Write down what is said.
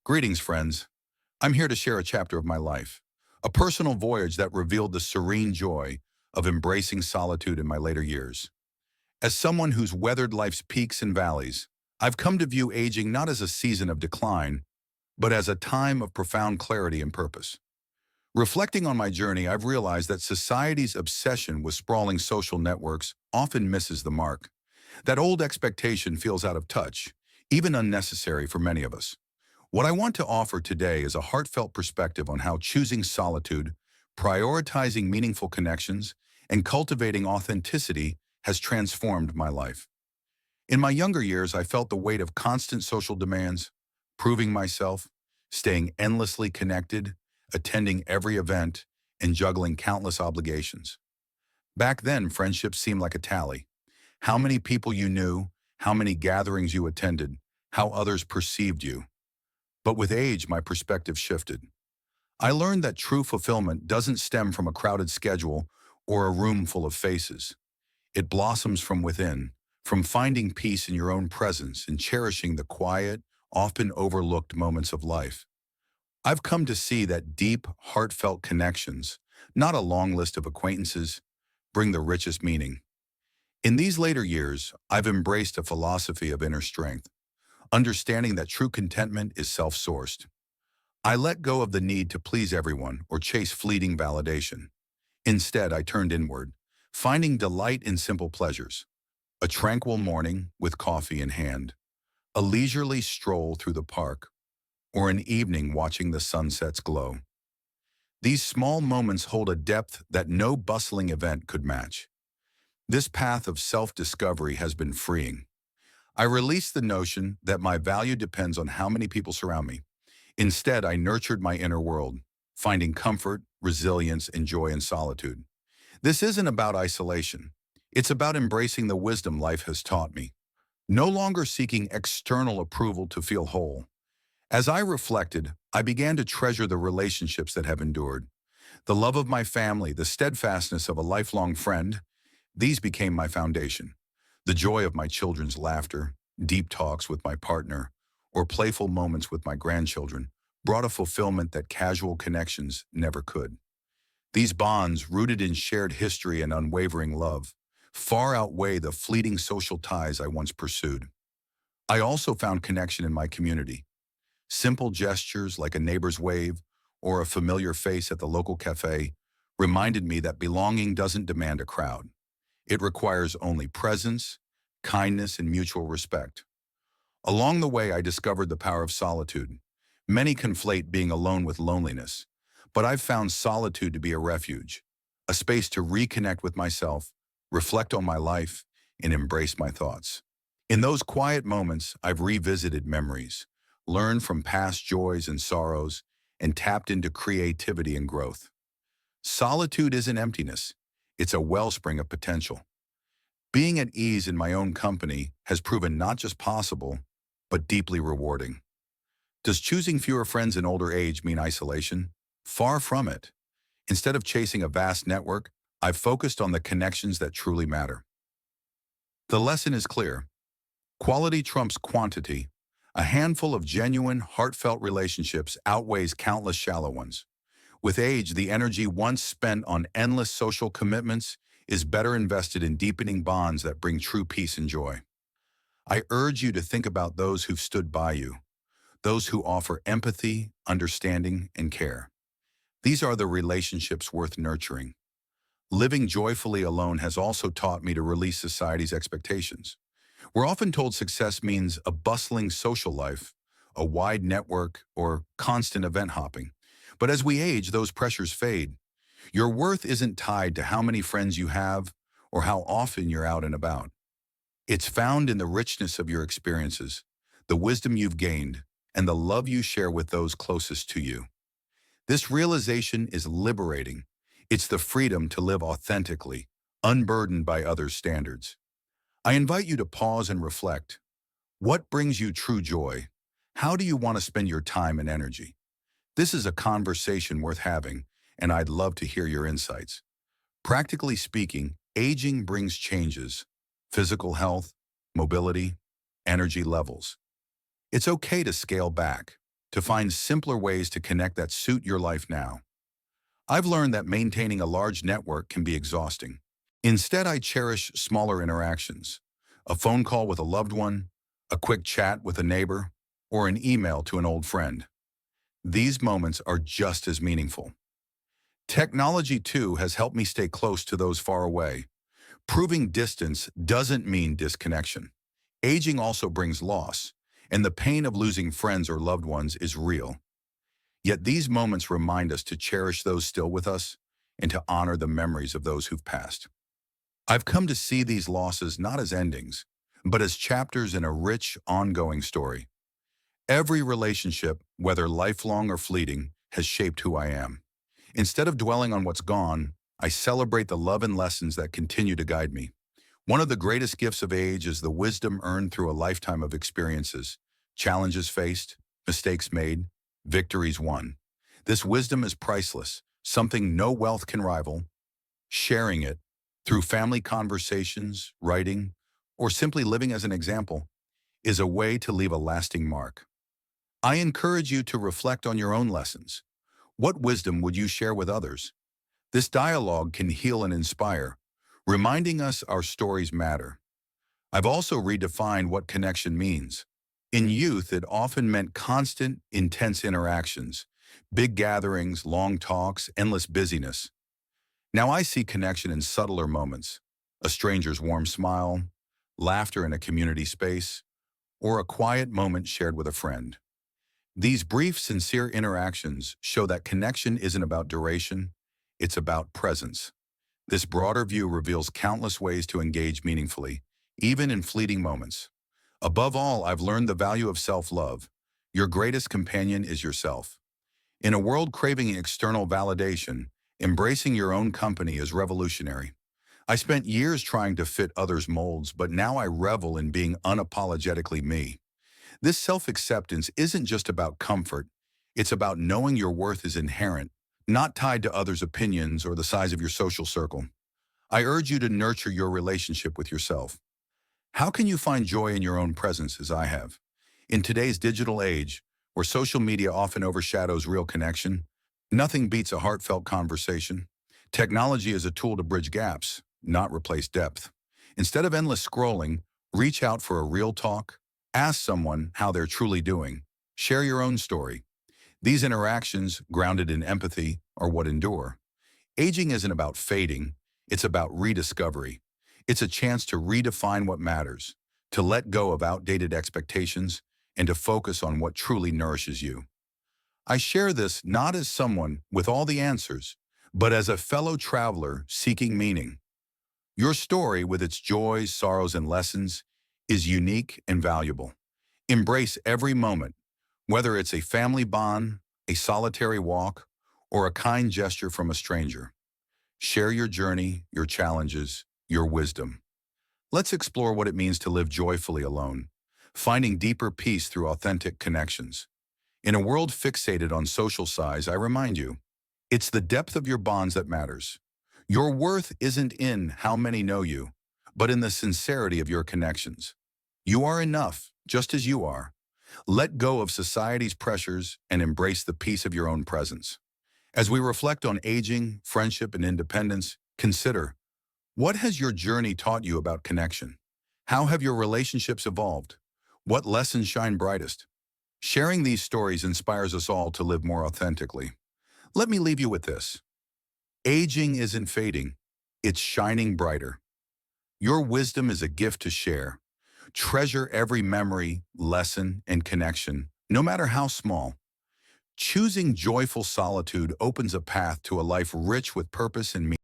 Greetings, friends. I'm here to share a chapter of my life, a personal voyage that revealed the serene joy of embracing solitude in my later years. As someone who's weathered life's peaks and valleys, I've come to view aging not as a season of decline, but as a time of profound clarity and purpose. Reflecting on my journey, I've realized that society's obsession with sprawling social networks often misses the mark. That old expectation feels out of touch, even unnecessary for many of us. What I want to offer today is a heartfelt perspective on how choosing solitude, prioritizing meaningful connections, and cultivating authenticity has transformed my life. In my younger years, I felt the weight of constant social demands, proving myself, staying endlessly connected, attending every event, and juggling countless obligations. Back then, friendships seemed like a tally. How many people you knew, how many gatherings you attended, how others perceived you. But with age, my perspective shifted. I learned that true fulfillment doesn't stem from a crowded schedule or a room full of faces. It blossoms from within, from finding peace in your own presence and cherishing the quiet, often overlooked moments of life. I've come to see that deep, heartfelt connections, not a long list of acquaintances, bring the richest meaning. In these later years, I've embraced a philosophy of inner strength, understanding that true contentment is self-sourced. I let go of the need to please everyone or chase fleeting validation. Instead, I turned inward, finding delight in simple pleasures. A tranquil morning with coffee in hand, a leisurely stroll through the park, or an evening watching the sunset's glow. These small moments hold a depth that no bustling event could match. This path of self-discovery has been freeing. I released the notion that my value depends on how many people surround me. Instead, I nurtured my inner world, finding comfort, resilience, and joy in solitude. This isn't about isolation. It's about embracing the wisdom life has taught me, no longer seeking external approval to feel whole. As I reflected, I began to treasure the relationships that have endured. The love of my family, the steadfastness of a lifelong friend, these became my foundation. The joy of my children's laughter, deep talks with my partner, or playful moments with my grandchildren brought a fulfillment that casual connections never could. These bonds, rooted in shared history and unwavering love, far outweigh the fleeting social ties I once pursued. I also found connection in my community. Simple gestures like a neighbor's wave or a familiar face at the local cafe reminded me that belonging doesn't demand a crowd. It requires only presence, kindness, and mutual respect. Along the way, I discovered the power of solitude. Many conflate being alone with loneliness, but I've found solitude to be a refuge, a space to reconnect with myself, reflect on my life, and embrace my thoughts. In those quiet moments, I've revisited memories, learned from past joys and sorrows, and tapped into creativity and growth. Solitude isn't emptiness, it's a wellspring of potential. Being at ease in my own company has proven not just possible, but deeply rewarding. Does choosing fewer friends in older age mean isolation? Far from it. Instead of chasing a vast network, I've focused on the connections that truly matter. The lesson is clear. Quality trumps quantity. A handful of genuine, heartfelt relationships outweighs countless shallow ones. With age, the energy once spent on endless social commitments is better invested in deepening bonds that bring true peace and joy. I urge you to think about those who've stood by you, those who offer empathy, understanding, and care. These are the relationships worth nurturing. Living joyfully alone has also taught me to release society's expectations. We're often told success means a bustling social life, a wide network, or constant event hopping. But as we age, those pressures fade. Your worth isn't tied to how many friends you have or how often you're out and about. It's found in the richness of your experiences, the wisdom you've gained, and the love you share with those closest to you. This realization is liberating. It's the freedom to live authentically, unburdened by others' standards. I invite you to pause and reflect. What brings you true joy? How do you want to spend your time and energy? This is a conversation worth having, and I'd love to hear your insights. Practically speaking, aging brings changes: physical health, mobility, energy levels. It's okay to scale back. to find simpler ways to connect that suit your life now. I've learned that maintaining a large network can be exhausting. Instead, I cherish smaller interactions. A phone call with a loved one, a quick chat with a neighbor, or an email to an old friend. These moments are just as meaningful. Technology, too, has helped me stay close to those far away. Proving distance doesn't mean disconnection. Aging also brings loss, and the pain of losing friends or loved ones is real. Yet these moments remind us to cherish those still with us and to honor the memories of those who've passed. I've come to see these losses not as endings, but as chapters in a rich, ongoing story. Every relationship, whether lifelong or fleeting, has shaped who I am. Instead of dwelling on what's gone, I celebrate the love and lessons that continue to guide me. One of the greatest gifts of age is the wisdom earned through a lifetime of experiences, challenges faced, mistakes made, victories won. This wisdom is priceless, something no wealth can rival. Sharing it, through family conversations, writing, or simply living as an example, is a way to leave a lasting mark. I encourage you to reflect on your own lessons. What wisdom would you share with others? This dialogue can heal and inspire, reminding us our stories matter. I've also redefined what connection means. In youth, it often meant constant, intense interactions, big gatherings, long talks, endless busyness. Now I see connection in subtler moments, a stranger's warm smile, laughter in a community space, or a quiet moment shared with a friend. These brief, sincere interactions show that connection isn't about duration, it's about presence. This broader view reveals countless ways to engage meaningfully, even in fleeting moments. Above all, I've learned the value of self-love. Your greatest companion is yourself. In a world craving external validation, embracing your own company is revolutionary. I spent years trying to fit others' molds, but now I revel in being unapologetically me. This self-acceptance isn't just about comfort, it's about knowing your worth is inherent, not tied to others' opinions or the size of your social circle. I urge you to nurture your relationship with yourself. How can you find joy in your own presence as I have? In today's digital age, where social media often overshadows real connection, nothing beats a heartfelt conversation. Technology is a tool to bridge gaps, not replace depth. Instead of endless scrolling, reach out for a real talk. Ask someone how they're truly doing. Share your own story. These interactions, grounded in empathy, are what endure. Aging isn't about fading, it's about rediscovery. It's a chance to redefine what matters, to let go of outdated expectations, and to focus on what truly nourishes you. I share this not as someone with all the answers, but as a fellow traveler seeking meaning. Your story, with its joys, sorrows, and lessons, is unique and valuable. Embrace every moment, whether it's a family bond, a solitary walk, or a kind gesture from a stranger. Share your journey, your challenges, your wisdom. Let's explore what it means to live joyfully alone, finding deeper peace through authentic connections. In a world fixated on social size, I remind you, it's the depth of your bonds that matters. Your worth isn't in how many know you, but in the sincerity of your connections. You are enough, just as you are. Let go of society's pressures and embrace the peace of your own presence. As we reflect on aging, friendship, and independence, consider, what has your journey taught you about connection? How have your relationships evolved? What lessons shine brightest? Sharing these stories inspires us all to live more authentically. Let me leave you with this. Aging isn't fading, it's shining brighter. Your wisdom is a gift to share. Treasure every memory, lesson, and connection, no matter how small. Choosing joyful solitude opens a path to a life rich with purpose and meaning.